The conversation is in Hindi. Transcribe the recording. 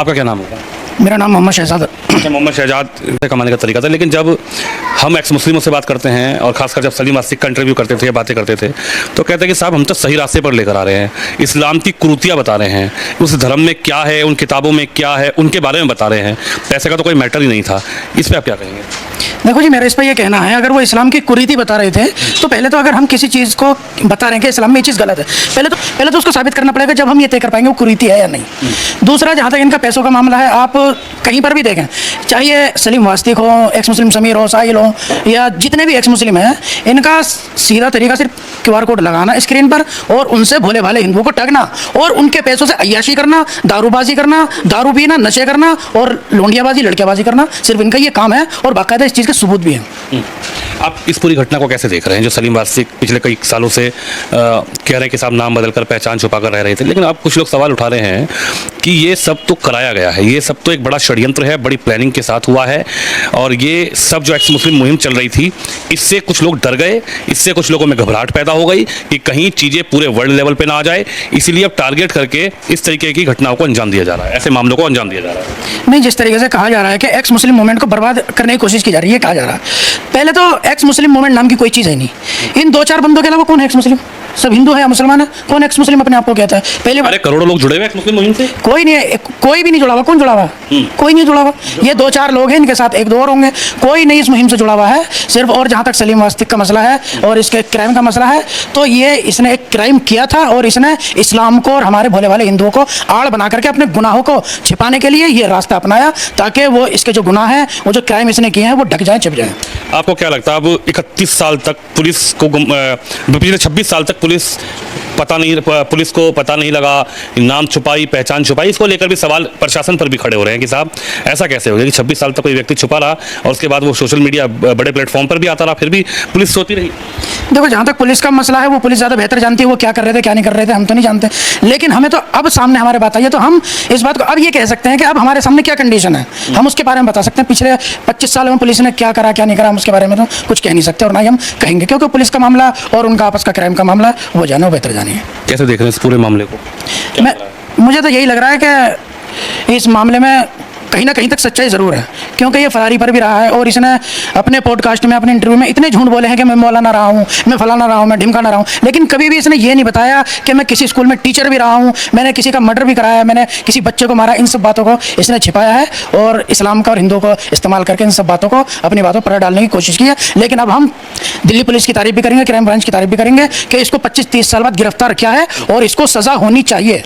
आपका क्या नाम होगा? मेरा नाम मोहम्मद शहजाद। अच्छा, मोहम्मद शहजाद से कमाने का तरीका था, लेकिन जब हम एक्स मुस्लिमों से बात करते हैं और खासकर जब सलीम आसिक का इंटरव्यू करते थे, बातें करते थे, तो कहते हैं कि साहब हम तो सही रास्ते पर लेकर आ रहे हैं, इस्लाम की कुरीतियाँ बता रहे हैं, उस धर्म में क्या है, उन किताबों में क्या है, उनके बारे में बता रहे हैं। पैसे का तो कोई मैटर ही नहीं था। इस पर आप क्या कहेंगे? देखो जी, मेरा इस पर यह कहना है, अगर वो इस्लाम की कुरीति बता रहे थे तो पहले तो अगर हम किसी चीज़ को बता रहे हैं कि इस्लाम में ये चीज़ गलत है, पहले तो उसको साबित करना पड़ेगा, जब हम ये तय कर पाएंगे वो कुरीति है या नहीं। दूसरा, जहाँ तक इनका पैसों का मामला है, आप कहीं पर भी देखें, चाहे सलीम वास्तिक हो, एक्स मुस्लिम समीर हो, साहिल हो, या जितने भी एक्स मुस्लिम हैं, इनका सीधा तरीका सिर्फ QR कोड लगाना स्क्रीन पर और उनसे भोले भाले हिंदुओं को ठगना और उनके पैसों से अय्याशी करना, दारूबाजी करना, दारू पीना, नशे करना और लोंडियाबाजी, लड़कियाबाजी करना, सिर्फ इनका ये काम है और बाकायदा इस चीज़ के सबूत भी हैं। आप इस पूरी घटना को कैसे देख रहे हैं, जो सलीम वासिक पिछले कई सालों से कह रहे हैं कि साहब नाम बदलकर पहचान छुपा कर रह रहे थे, लेकिन अब कुछ लोग सवाल उठा रहे हैं कि ये सब तो कराया गया है, ये सब तो एक बड़ा षड्यंत्र है, बड़ी प्लानिंग के साथ हुआ है, और ये सब जो एक्स मुस्लिम मुहिम चल रही थी, इससे कुछ लोग डर गए, इससे कुछ लोगों में घबराहट पैदा हो गई कि कहीं चीज़ें पूरे वर्ल्ड लेवल पे ना आ जाए, इसीलिए अब टारगेट करके इस तरीके की घटनाओं को अंजाम दिया जा रहा है, ऐसे मामलों को अंजाम दिया जा रहा है। नहीं, जिस तरीके से कहा जा रहा है कि एक्स मुस्लिम मूवमेंट को बर्बाद करने की कोशिश की जा रही है, कहा जा रहा है, पहले तो एक्स मुस्लिम मूवमेंट नाम की कोई चीज़ है नहीं। इन 2-4 बंदों के अलावा कौन है एक्स मुस्लिम? सब हिंदू है या मुसलमान है? कौन एक्स मुस्लिम अपने आप को कहता है? पहले अरे करोड़ों लोग जुड़े हुए एक्स मुस्लिम मुहिम से। कोई नहीं है, कोई भी नहीं जुड़ा हुआ। कौन जुड़ा हुआ? कोई नहीं जुड़ा हुआ। ये 2-4 लोग हैं, इनके साथ 1-2 और होंगे, कोई नहीं इस मुहिम से जुड़ा हुआ है सिर्फ। और जहाँ तक सलीम वास्तिक का मसला है और इसके क्राइम का मसला है, तो ये इसने एक क्राइम किया था और इसने इस्लाम को और हमारे भोले भाले हिंदुओं को आड़ बना करके अपने गुनाहों को छिपाने के लिए ये रास्ता अपनाया, ताकि वो इसके जो गुनाह हैं, वो जो क्राइम इसने किए हैं, वो ढक जाए, छिप जाए। आपको क्या लगता है, अब 31 साल तक पुलिस को पिछले 26 साल तक पुलिस को पता नहीं लगा, नाम छुपाई, पहचान छुपाई, इसको लेकर भी सवाल प्रशासन पर भी खड़े हो रहे हैं कि साहब ऐसा कैसे हो गया कि 26 साल तक कोई व्यक्ति छुपा रहा और उसके बाद वो सोशल मीडिया बड़े प्लेटफॉर्म पर भी आता रहा, फिर भी पुलिस सोती रही। देखो, जहाँ तक पुलिस का मसला है, वो पुलिस ज़्यादा बेहतर जानती है वो क्या कर रहे थे, क्या नहीं कर रहे थे, हम तो नहीं जानते। लेकिन हमें तो अब सामने हमारे बात आई है, तो हम इस बात को अब ये कह सकते हैं कि अब हमारे सामने क्या कंडीशन है, हम उसके बारे में बता सकते हैं। पिछले 25 सालों में पुलिस ने क्या करा, क्या नहीं करा, हम उसके बारे में तो कुछ कह नहीं सकते और ना ही हम कहेंगे, क्योंकि पुलिस का मामला और उनका आपस का क्राइम का मामला वो जाने, वो बेहतर जाने। कैसे देख रहे हैं इस पूरे मामले को? मुझे तो यही लग रहा है कि इस मामले में कहीं ना कहीं तक सच्चाई ज़रूर है, क्योंकि ये फरारी पर भी रहा है और इसने अपने पॉडकास्ट में, अपने इंटरव्यू में इतने झूठ बोले हैं कि मैं मौलाना रहा हूँ, मैं फलाना रहा हूँ, मैं ढिमकाना रहा हूँ, लेकिन कभी भी इसने ये नहीं बताया कि मैं किसी स्कूल में टीचर भी रहा हूँ, मैंने किसी का मर्डर भी कराया, मैंने किसी बच्चे को मारा। इन सब बातों को इसने छिपाया है और इस्लाम का और हिंदुओं को इस्तेमाल करके इन सब बातों को अपनी बातों पर डालने की कोशिश की है। लेकिन अब हम दिल्ली पुलिस की तारीफ भी करेंगे, क्राइम ब्रांच की तारीफ भी करेंगे कि इसको 25-30 साल बाद गिरफ्तार किया है और इसको सज़ा होनी चाहिए।